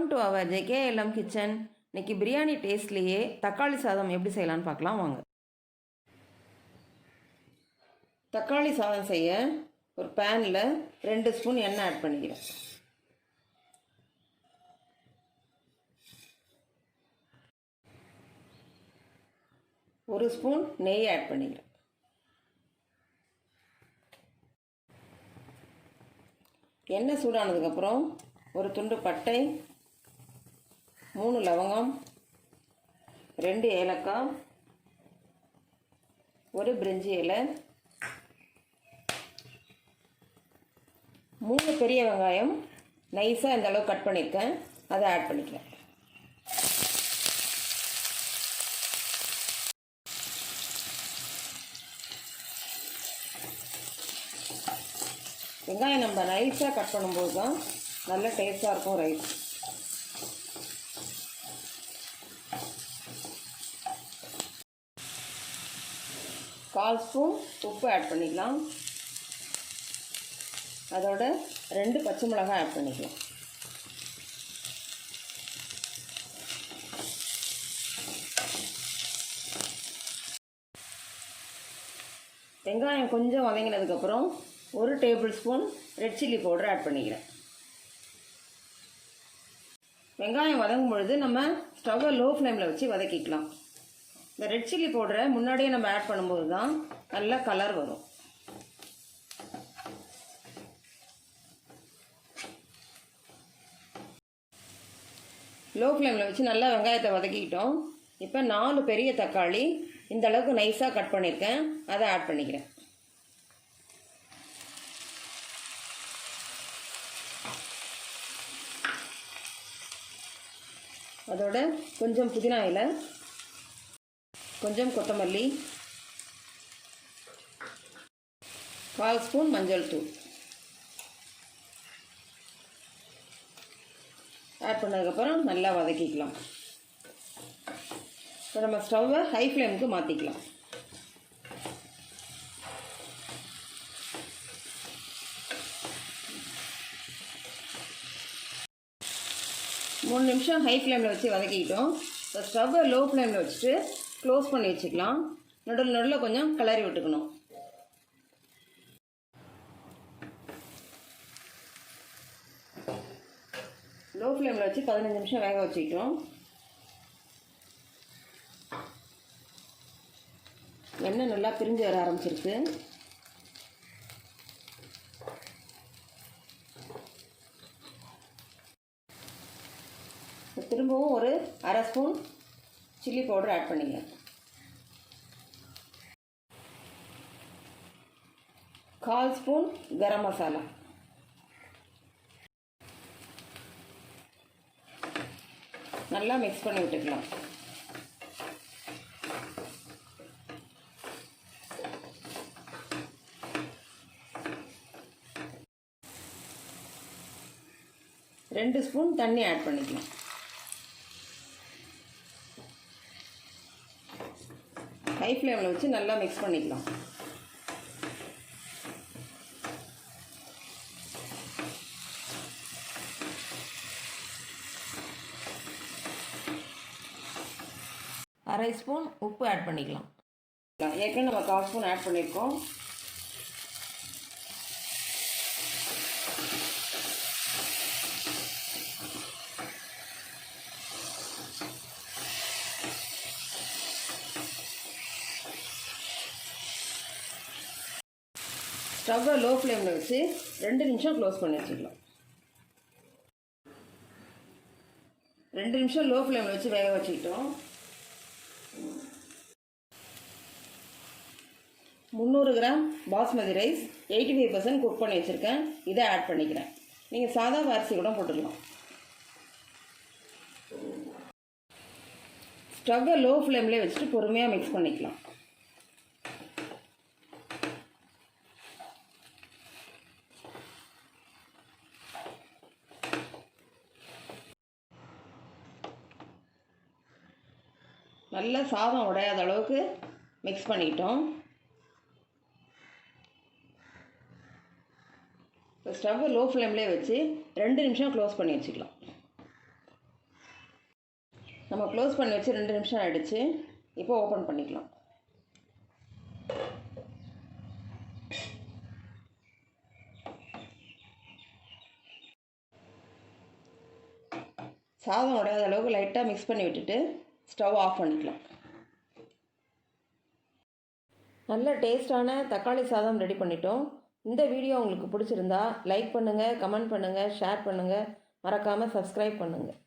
Welcome to our JKLM kitchen. இன்னைக்கு பிரியாணி டேஸ்ட்லேயே தக்காளி சாதம் எப்படி செய்யலான்னு பார்க்கலாம் வாங்க. தக்காளி சாதம் செய்ய ஒரு பேனில் 2 ஸ்பூன் எண்ணெய் ஆட் பண்ணிக்கிறேன். ஒரு ஸ்பூன் நெய் ஆட் பண்ணிக்கிறேன். எண்ணெய் சூடானதுக்கப்புறம் ஒரு துண்டு பட்டை, 3 லவங்கம், 2 ஏலக்காய், ஒரு பிரிஞ்சி இலை, 3 பெரிய வெங்காயம் நைஸாக இந்த அளவு கட் பண்ணியிருக்கேன், அதை ஆட் பண்ணிக்கிறேன். வெங்காயம் நம்ம நைஸாக கட் பண்ணும்போது தான் நல்ல டேஸ்ட்டாக இருக்கும் ரைஸ். கால் ஸ்பூன் உப்பு ஆட் பண்ணிக்கலாம். அதோட 2 பச்சை மிளகாய் ஆட் பண்ணிக்கலாம். வெங்காயம் கொஞ்சம் வதங்கினதுக்கப்புறம் 1 table spoon red chilli powder add பண்ணிக்கிறேன். வெங்காயம் வதங்கும் பொழுது நம்ம ஸ்டவ்வை லோ ஃப்ளேமில் வச்சு வதக்கிக்கலாம். இந்த ரெட் சில்லி பவுடரை முன்னாடியே நம்ம ஆட் பண்ணும்போது தான் நல்ல கலர் வரும். லோ ஃப்ளேமில் வச்சு நல்லா வெங்காயத்தை வதக்கிக்கிட்டோம். இப்போ 4 பெரிய தக்காளி இந்த அளவுக்கு நைஸாக கட் பண்ணியிருக்கேன், அதை ஆட் பண்ணிக்கிறேன். அதோட கொஞ்சம் புதினா இலை, கொஞ்சம் கொத்தமல்லி, 1/4 ஸ்பூன் மஞ்சள் தூள் ஆட் பண்ணதுக்கப்புறம் நல்லா வதக்கிக்கலாம். இப்போ நம்ம ஸ்டவ்வை ஹை ஃப்ளேமுக்கு மாற்றிக்கலாம். மூணு நிமிஷம் ஹை ஃப்ளேமில் வச்சு வதக்கிக்கிட்டோம். இப்போ ஸ்டவ்வை லோ ஃப்ளேமில் வச்சுட்டு க்ளோஸ் பண்ணி வச்சுக்கலாம். நடுவில் கொஞ்சம் கிளறி விட்டுக்கணும். லோ ஃப்ளேமில் வச்சு 15 நிமிஷம் வேக வச்சுக்கிட்டோம். எண்ணெய் நல்லா பிரிஞ்சு வர ஆரம்பிச்சிருக்கு. திரும்பவும் ஒரு 1/2 ஸ்பூன் சில்லி பவுடர் ஆட் பண்ணிக்கலாம். 1/4 ஸ்பூன் கரம் மசாலா, நல்லா மிக்ஸ் பண்ணி விட்டுக்கலாம். ரெண்டு ஸ்பூன் தண்ணி ஆட் பண்ணிக்கலாம். ஹை ஃப்ளேமில் வச்சு நல்லா மிக்ஸ் பண்ணிக்கலாம். அரை ஸ்பூன் உப்பு ஆட் பண்ணிக்கலாம். ஏற்கனவே நம்ம 1/4 ஸ்பூன் ஆட் பண்ணியிருக்கோம். ஸ்டவ்வை லோ ஃப்ளேமில் வச்சு 2 நிமிஷம் க்ளோஸ் பண்ணி வச்சுக்கலாம். 2 நிமிஷம் லோ ஃப்ளேமில் வச்சு வேக வச்சுக்கிட்டோம். 300 கிராம் பாஸ்மதி ரைஸ் 85% குக் பண்ணி வச்சுருக்கேன், இதை ஆட் பண்ணிக்கிறேன். நீங்கள் சாதா அரிசி கூட போட்டுக்கலாம். ஸ்டவ்வை லோ ஃப்ளேம்லேயே வச்சுட்டு பொறுமையாக மிக்ஸ் பண்ணிக்கலாம். நல்லா சாதம் உடையாத அளவுக்கு மிக்ஸ் பண்ணிக்கிட்டோம். இப்போ ஸ்டவ்வை லோ ஃப்ளேம்லேயே வச்சு 2 நிமிஷம் க்ளோஸ் பண்ணி வச்சுக்கலாம். நம்ம க்ளோஸ் பண்ணி வச்சு 2 நிமிஷம் ஆகிடுச்சு. இப்போ ஓப்பன் பண்ணிக்கலாம். சாதம் உடையாத அளவுக்கு லைட்டாக மிக்ஸ் பண்ணி விட்டுட்டு ஸ்டவ் ஆஃப் பண்ணிக்கலாம். நல்ல டேஸ்டான தக்காளி சாதம் ரெடி பண்ணிட்டோம். இந்த வீடியோ உங்களுக்கு பிடிச்சிருந்தா லைக் பண்ணுங்கள், கமெண்ட் பண்ணுங்கள், ஷேர் பண்ணுங்கள், மறக்காமல் சப்ஸ்கிரைப் பண்ணுங்கள்.